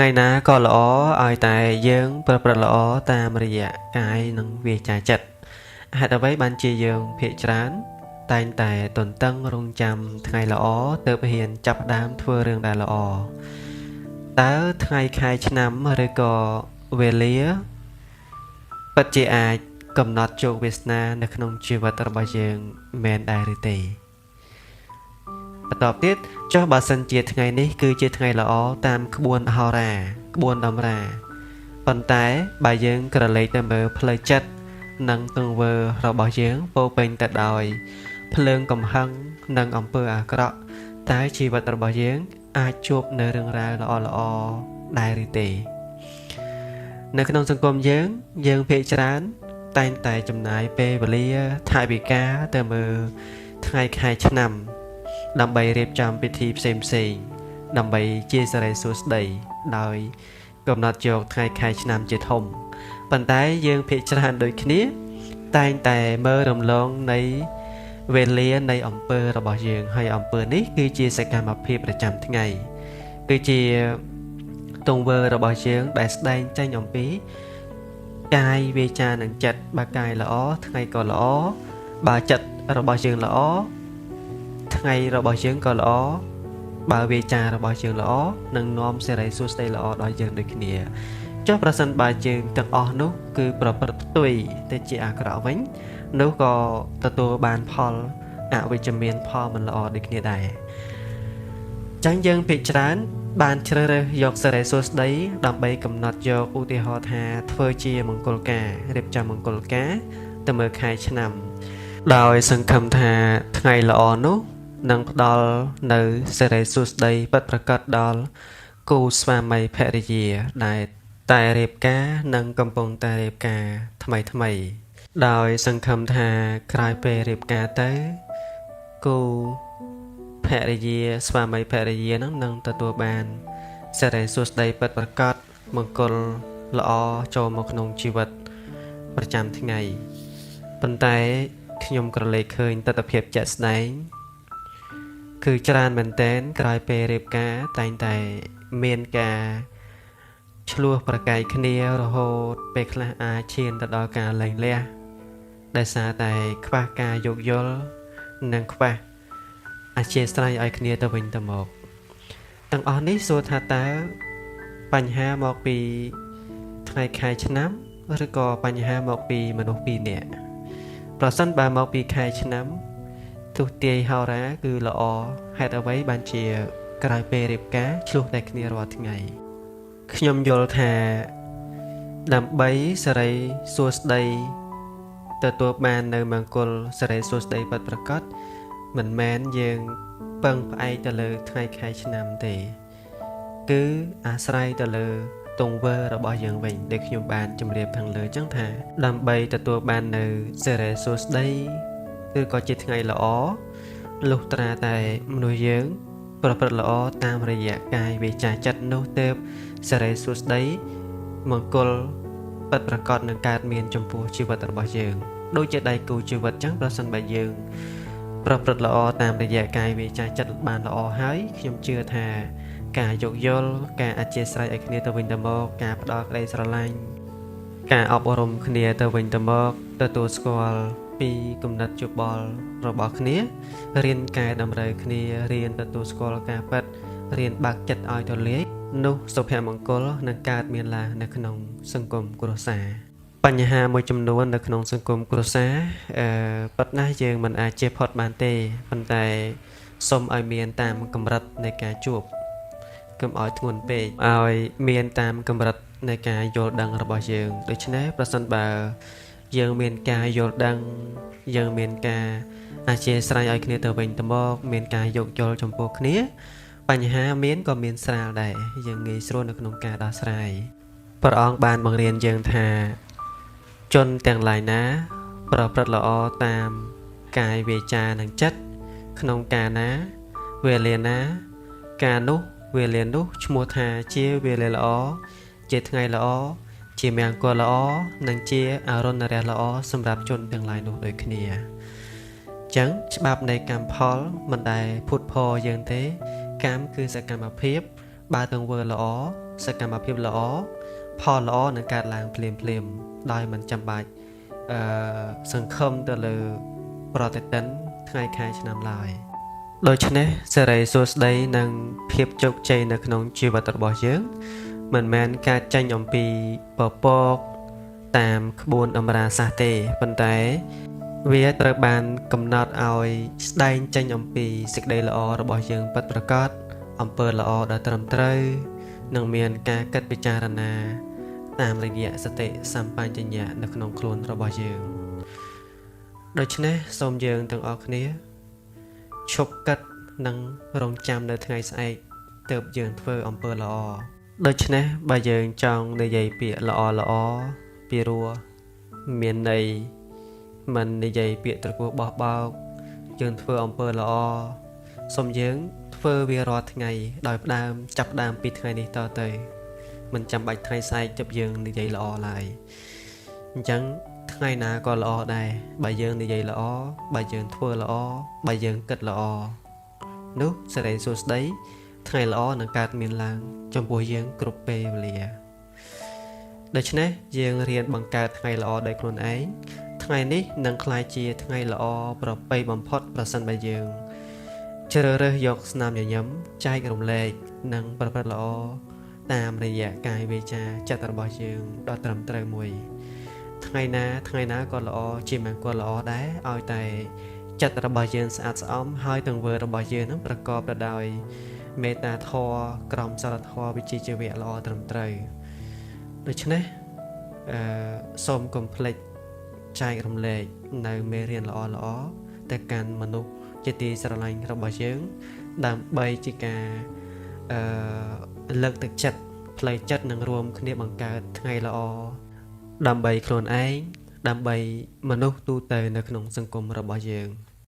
ngày ná có lõ ai tại dương bật lõ ta mày cái nâng về trà chật hạt ở với ban chia dương phía trán tay tại tuần tân rung chăm ngày lõ tự hiện chập đám thưa rừng đại lõ tá ngày khai năm rồi có về lía bật chị ai cầm nọt chụp Việt Nam được nông chi vật ở bao dương men đại rìตอบติดเจ้าบาสันเจียថ្ងៃនេះគឺជាថ្ងៃល្អតាមក្បួនហោរាក្បួនដំរាប៉ុន្តែបើយើងក្រឡេកទៅមើលផ្លូវចិត្តនិងទង្វើរបស់យើងពោពេញទៅដោយភ្លើងកំហឹងនិងអំពើអាក្រក់តែជីវិតរបស់យើងអាចជួបនៅរឿងរ៉ាវល្អៗដែរឬទេនៅក្នុងសង្គមយើងភាគច្រើនតែងតែចំណាយពេលវេលាថវិកាទៅមើលថ្ងៃខែឆ្នាំដើម្បីរៀបចំពិធីផ្សេងដើម្បីជាសិរីសួស្តីដោយកំណត់យកថ្ងៃខែឆ្នាំជាធំប៉ុន្តែយើងភាគច្រើនដូចគ្នាតែងតែមើលរំលងនៃវេលានៃអំពើរបស់យើងហើយអំពើនេះគឺជាសកម្មភាពប្រចាំថ្ងៃគឺជាទង្វើរបស់យើងដែលស្ដែងចេញអំពីកាយវាចានិងចិត្តបើកាយល្អថ្ងៃក៏ល្អបើចិត្តរបស់យើងល្អថ្ងៃរបស់យើងក៏ល្អបើវាចារបស់យើងល្អនឹងនាំសេរីសួស្តីល្អដល់យើងដូចគ្នាចុះប្រសិនបើយើងទាំងអស់នោះគឺប្រព្រឹត្តផ្ទុយទៅជាអាក្រក់វិញនោះក៏ទទួលបានផលអវិជ្ជមានផលមិនល្អដូចគ្នាដែរចឹងយើងភាគច្រើនបានជ្រើសរើសយកសេរីសួស្តីដើម្បីកំណត់យកឧទាហរណ៍ថាធ្វើជាមង្គលការរៀបចំមង្គលការទៅមើលខែឆ្នាំដោយសង្ឃឹមថាថ្ងៃល្អនោះនឹងផ្ដល់នៅសេរីសួស្តីពិតប្រាកដដល់គូស្វាមីភរិយាដែលតែរៀបការនិងកំពុងតែរៀបការថ្មីដោយសង្ឃឹមថាក្រោយពេលរៀបការទៅគូភរិយាស្វាមីភរិយានឹងទទួលបានសេរីសួស្តីពិតប្រាកដមង្គលល្អចូលមកក្នុងជីវិតប្រចាំថ្ងៃប៉ុន្តែខ្ញុំក្រឡេកឃើញទស្សនវិជ្ជាជាក់ស្ដែងគឺច្រើនមែនទែនក្រោយពេលរៀបការតែងតែមានការឆ្លោះប្រកែកគ្នារហូតពេលខ្លះអាចឈានទៅដល់ការលែងលះដោយសារតែខ្វះការយោគយល់និងខ្វះអធ្យាស្រ័យឲ្យគ្នាទៅវិញទៅមកទាំងអស់នេះសួរថាតើបញ្ហាមកពីថ្ងៃខែឆ្នាំឬក៏បញ្ហាមកពីមនុស្សពីរនាក់ប្រសិនបើមកពីខែឆ្នាំទស្សទាយហោរាគឺល្អហេតុអ្វីបានជាក្រោយពេលរៀបការឆ្លោះតែគ្នារាល់ថ្ងៃខ្ញុំយល់ថាដើម្បីសេរីសួស្តីទទួលបាននៅមង្គលសេរីសួស្តីពិតប្រាកដមិនមែនយើងពឹងផ្អែកទៅលើថ្ងៃខែឆ្នាំទេគឺអាស្រ័យទៅលើទង្វើរបស់យើងវិញដែលខ្ញុំបានជម្រាបខាងលើចឹងថាដើម្បីទទួលបាននៅសេរីសួស្តីគឺក៏ជាថ្ងៃល្អលុះត្រាតែមនុស្សយើងប្រព្រឹត្តល្អតាមរយៈកាយវាចាចិត្តនោះទើបសេរីសួស្តីមង្គលពិតប្រាកដនឹងកើតមានចំពោះជីវិតរបស់យើងដូចជាដៃគូជីវិតចឹងប្រសិនបើយើងប្រព្រឹត្តល្អតាមរយៈកាយវាចាចិត្តបានល្អហើយខ្ញុំជឿថាការយោគយល់ការអធ្យាស្រ័យឲ្យគ្នាទៅវិញទៅមកការផ្ដល់ក្តីស្រឡាញ់ការអប់រំគ្នាទៅវិញទៅមកទទួលស្គាល់ពីគំនិតយោបល់របស់គ្នារៀនកែតម្រូវគ្នារៀនទទួលស្គាល់ការពិតរៀនបើកចិត្តឲ្យទូលាយនោះសុភមង្គលនឹងកើតមានឡើងនៅក្នុងសង្គមគ្រួសារបញ្ហាមួយចំនួននៅក្នុងសង្គមគ្រួសារប៉ុន្តែយើងមិនអាចជៀសផុតបានទេប៉ុន្តែសូមឲ្យមានតាមកម្រិតនៃការជួបកុំឲ្យធ្ងន់ពេកឲ្យមានតាមកម្រិតនៃការយល់ដឹងរបស់យើងដូច្នេះប្រសិនបើយើងមានការយល់ដឹងយើងមានការអធ្យាស្រ័យឲ្យគ្នាទៅវិញទៅមកមានការយោគយល់ចំពោះគ្នាបញ្ហាមានក៏មានស្រាលដែរយើងងាយស្រួលនៅក្នុងការដោះស្រាយព្រះអង្គបានបង្រៀនយើងថាជនទាំងឡាយណាប្រព្រឹត្តល្អតាមកាយវាចានិងចិត្តក្នុងការណាវេលាណាការនោះវេលានោះឈ្មោះថាជាវេលាល្អជាថ្ងៃល្អជាមង្គលល្អនិងជាអរុណរះល្អសម្រាប់ជនទាំងឡាយនោះដូចគ្នាចឹងច្បាប់នៃកម្មផលមិនដែលភូតភរយើងទេកម្មគឺសកម្មភាព បើទាំងធ្វើល្អសកម្មភាពល្អផលល្អនឹងកើតឡើងភ្លាមដោយមិនចាំបាច់សង្ឃឹមទៅលើប្រតិទិនថ្ងៃខែឆ្នាំឡើយដូច្នេះសេរីសួស្តីនិងភាពជោគជ័យនៅក្នុងជីវិតរបស់យើងមិនមែនការចេញអំពីពពកតាមក្បួនអមរាសាស្ត្រទេប៉ុន្តែវាត្រូវបានកំណត់ឲ្យស្ដែងចេញអំពីសេចក្តីល្អរបស់យើងពិតប្រាកដអំពើល្អដែលត្រឹមត្រូវនិងមានការគិតពិចារណាតាមរយៈសតិសម្បញ្ញៈនៅក្នុងខ្លួនរបស់យើងដូច្នេះសូមយើងទាំងអស់គ្នាឈប់គិតនិងរងចាំនៅថ្ងៃស្អែកទើបយើងធ្វើអំពើល្អដូច្នេះបើយើងចង់និយាយពាក្យល្អពីរោះមានន័យមិននិយាយពាក្យត្រគោះបោះបោកយើងធ្វើអំពើល្អសូមយើងធ្វើវារាល់ថ្ងៃដោយចាប់ផ្ដើមពីថ្ងៃនេះតទៅមិនចាំបាច់ថ្ងៃស្អែកទើបយើងនិយាយល្អឡើយអញ្ចឹងថ្ងៃណាក៏ល្អដែរបើយើងនិយាយល្អបើយើងធ្វើល្អបើយើងគិតល្អនោះសេរីសួស្តីថ្ងៃល្អនឹងកើតមានឡើងចំពោះយើងគ្រប់ពេលវេលាដូច្នេះយើងរៀនបង្កើតថ្ងៃល្អដោយខ្លួនឯងថ្ងៃនេះនឹងក្លាយជាថ្ងៃល្អប្រពៃបំផុតប្រសិនបើយើងជ្រើសរើសយកស្នាមញញឹមចែករំលែកនិងប្រព្រឹត្តល្អតាមរយៈកាយវាចាចិត្តរបស់យើងដ៏ត្រឹមត្រូវមួយថ្ងៃណាក៏ល្អជាមង្គលល្អដែរឲ្យតែចិត្តរបស់យើងស្អាតស្អំហើយទង្វើរបស់យើងនឹងប្រកបទៅដោយមេត្តាធម៌ក្រមសីលធម៌វិជ្ជាជីវៈល្អត្រឹមត្រូវដូច្នេះសូមកុំភ្លេចចែករំលែកនៅមេរៀនល្អទៅកាន់មនុស្សជាទីស្រឡាញ់របស់យើងដើម្បីជាការលើកទឹកចិត្តផ្លូវចិត្តនិងរួមគ្នាបង្កើតថ្ងៃល្អដើម្បីខ្លួនឯងដើម្បីមនុស្សទូទៅនៅក្នុងសង្គមរបស់យើង